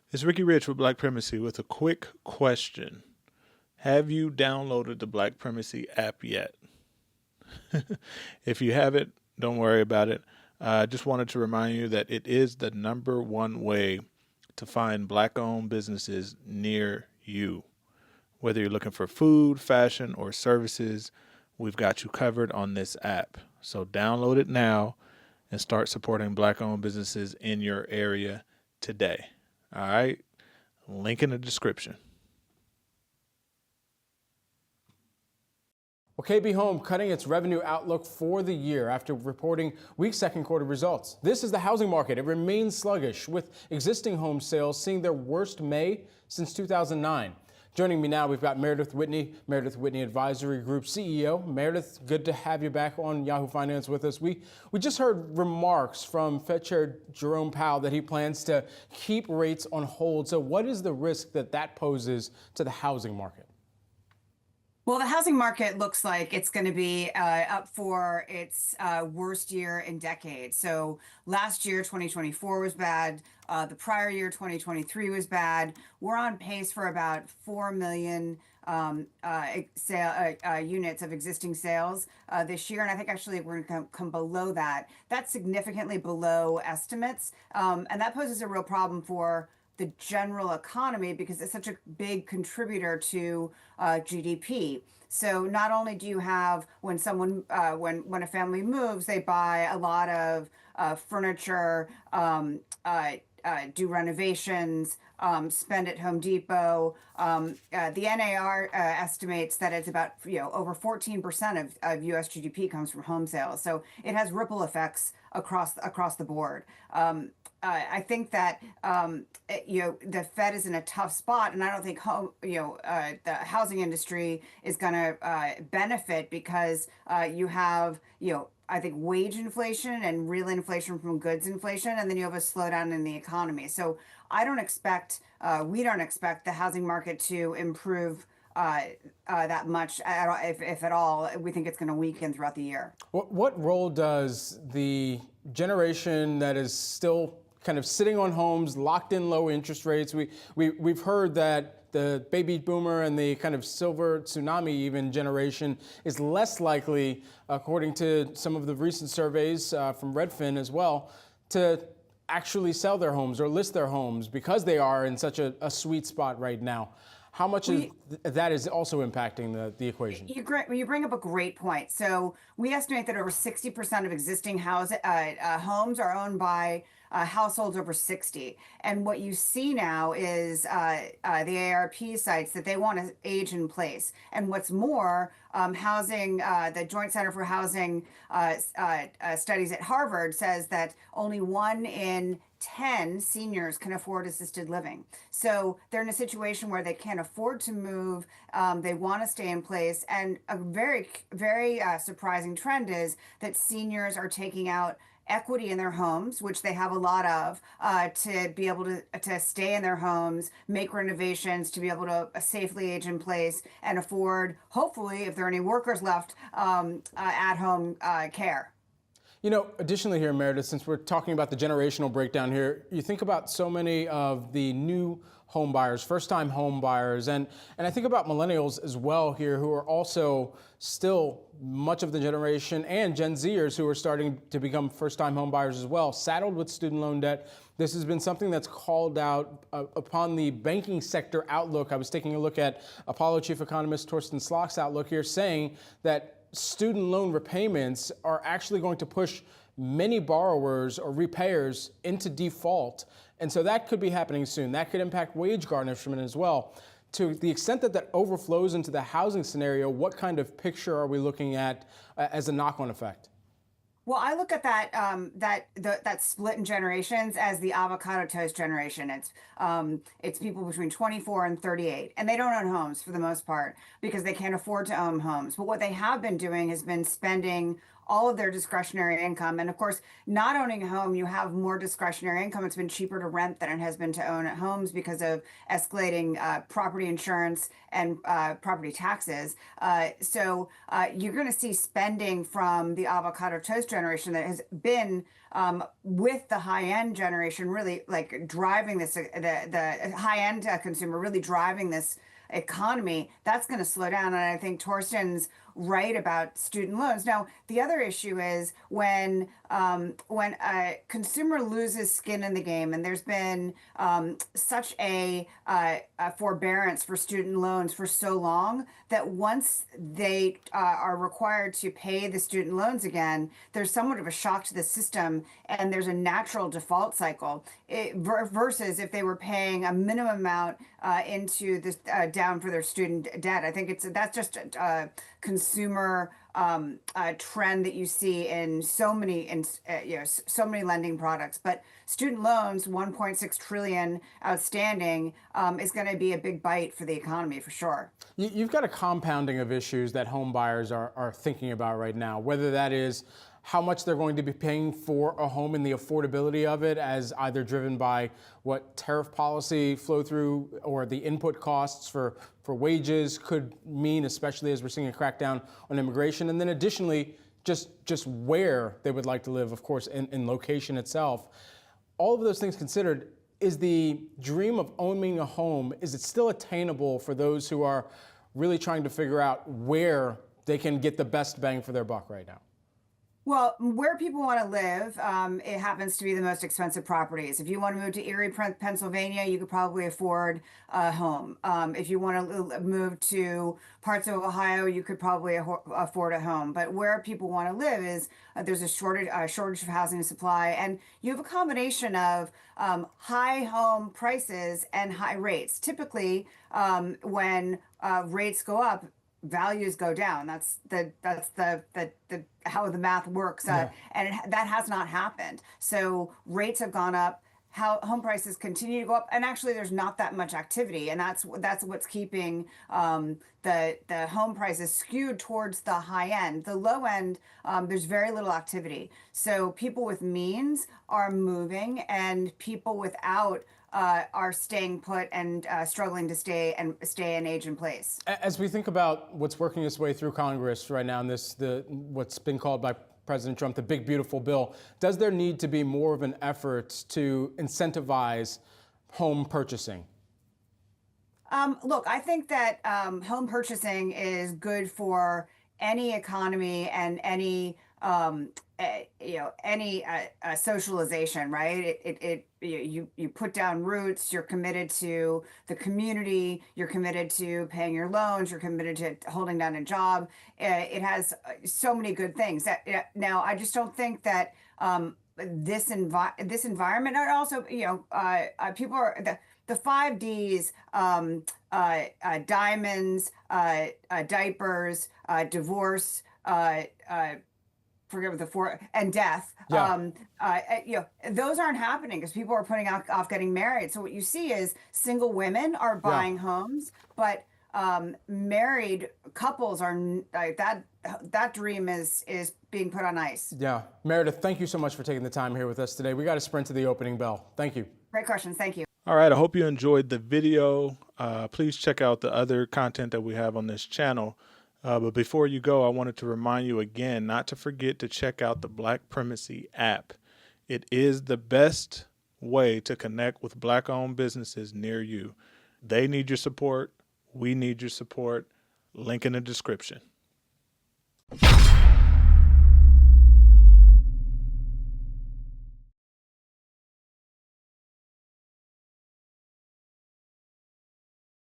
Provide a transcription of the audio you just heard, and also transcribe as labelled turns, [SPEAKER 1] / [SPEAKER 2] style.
[SPEAKER 1] It's Ricky Rich with Black Primacy with a quick question. Have you downloaded the Black Primacy app yet? If you haven't, don't worry about it. I just wanted to remind you that it is the number one way to find black owned businesses near you. Whether you're looking for food, fashion, or services, we've got you covered on this app. So download it now and start supporting black owned businesses in your area today. All right? Link in the description.
[SPEAKER 2] Well, KB Home cutting its revenue outlook for the year after reporting weak second quarter results. This is the housing market. It remains sluggish, with existing home sales seeing their worst May since 2009. Joining me now, we've got Meredith Whitney Advisory Group CEO. Meredith, good to have you back on Yahoo Finance with us. We just heard remarks from Fed Chair Jerome Powell that he plans to keep rates on hold. So what is the risk that poses to the housing market?
[SPEAKER 3] Well, the housing market looks like it's going to be up for its worst year in decades. So last year, 2024 was bad. The prior year, 2023 was bad. We're on pace for about 4 million units of existing sales this year. And I think actually we're going to come below that. That's significantly below estimates. And that poses a real problem for the general economy because it's such a big contributor to GDP. So not only do you have when someone when a family moves, they buy a lot of furniture, do renovations, spend at Home Depot. The NAR estimates that it's about over 14% of U.S. GDP comes from home sales. So it has ripple effects across the board. I think that the Fed is in a tough spot, and I don't think the housing industry is going to benefit because you have I think wage inflation and real inflation from goods inflation, and then you have a slowdown in the economy. So I don't expect we don't expect the housing market to improve that much, if at all. We think it's going to weaken throughout the year.
[SPEAKER 2] What role does the generation that is still kind of sitting on homes, locked in low interest rates? We've heard that the baby boomer and the kind of silver tsunami even generation is less likely, according to some of the recent surveys from Redfin as well, to actually sell their homes or list their homes because they are in such a sweet spot right now. How much of that is also impacting the equation?
[SPEAKER 3] You bring up a great point. So we estimate that over 60% of existing homes are owned by households over 60. And what you see now is the AARP cites that they want to age in place. And what's more, the Joint Center for Housing Studies at Harvard says that only 1 in 10 seniors can afford assisted living. So they're in a situation where they can't afford to move. They want to stay in place. And a very, very surprising trend is that seniors are taking out equity in their homes, which they have a lot of, to be able to stay in their homes, make renovations, to be able to safely age in place and afford, hopefully, if there are any workers left, at-home care.
[SPEAKER 2] Additionally here, Meredith, since we're talking about the generational breakdown here, you think about so many of the new home buyers, first-time home buyers, and I think about millennials as well here, who are also still much of the generation, and Gen Zers who are starting to become first-time home buyers as well, saddled with student loan debt. This has been something that's called out upon the banking sector outlook. I was taking a look at Apollo chief economist Torsten Slok's outlook here, saying that student loan repayments are actually going to push many borrowers or repayers into default. And so that could be happening soon. That could impact wage garnishment as well. To the extent that overflows into the housing scenario, what kind of picture are we looking at as a knock-on effect?
[SPEAKER 3] Well, I look at that split in generations as the avocado toast generation. It's people between 24 and 38, and they don't own homes for the most part because they can't afford to own homes. But what they have been doing has been spending all of their discretionary income. And of course, not owning a home, you have more discretionary income. It's been cheaper to rent than it has been to own homes because of escalating property insurance and property taxes. You're going to see spending from the avocado toast generation that has been with the high end generation really like driving this, the high end consumer really driving this economy. That's going to slow down. And I think Torsten's right about student loans. Now, the other issue is when a consumer loses skin in the game, and there's been such a forbearance for student loans for so long that once they are required to pay the student loans again, there's somewhat of a shock to the system, and there's a natural default cycle. Versus if they were paying a minimum amount into this down for their student debt. I think that's just consumer trend that you see in so many so many lending products. But student loans, 1.6 trillion outstanding, is going to be a big bite for the economy for sure.
[SPEAKER 2] You've got a compounding of issues that home buyers are thinking about right now, whether that is how much they're going to be paying for a home and the affordability of it, as either driven by what tariff policy flow through or the input costs for wages could mean, especially as we're seeing a crackdown on immigration. And then additionally, just where they would like to live, of course, in location itself. All of those things considered, is the dream of owning a home, is it still attainable for those who are really trying to figure out where they can get the best bang for their buck right now?
[SPEAKER 3] Well, where people want to live, it happens to be the most expensive properties. If you want to move to Erie, Pennsylvania, you could probably afford a home. If you want to move to parts of Ohio, you could probably afford a home. But where people want to live is there's a shortage of housing supply, and you have a combination of high home prices and high rates. Typically, when rates go up, values go down. That's the how the math works,
[SPEAKER 2] Yeah.
[SPEAKER 3] that has not happened. So rates have gone up. How home prices continue to go up, and actually, there's not that much activity, and that's what's keeping the home prices skewed towards the high end. The low end, there's very little activity. So people with means are moving, and people without are staying put and struggling to stay and age in place.
[SPEAKER 2] As we think about what's working its way through Congress right now, and what's been called by President Trump the big beautiful bill, does there need to be more of an effort to incentivize home purchasing?
[SPEAKER 3] Look, I think that home purchasing is good for any economy and any socialization, right? You put down roots. You're committed to the community. You're committed to paying your loans. You're committed to holding down a job. It has so many good things. Now, I just don't think that this environment, and also people are the 5 Ds, diamonds, diapers, divorce, forget what the four, and death.
[SPEAKER 2] Yeah.
[SPEAKER 3] Those aren't happening because people are putting off getting married. So what you see is single women are buying homes, but married couples are that dream is being put on ice.
[SPEAKER 2] Yeah. Meredith, thank you so much for taking the time here with us today. We got to sprint to the opening bell. Thank you.
[SPEAKER 3] Great questions. Thank you.
[SPEAKER 1] All right, I hope you enjoyed the video. Please check out the other content that we have on this channel. But before you go, I wanted to remind you again not to forget to check out the Black Primacy app. It is the best way to connect with Black-owned businesses near you. They need your support. We need your support. Link in the description.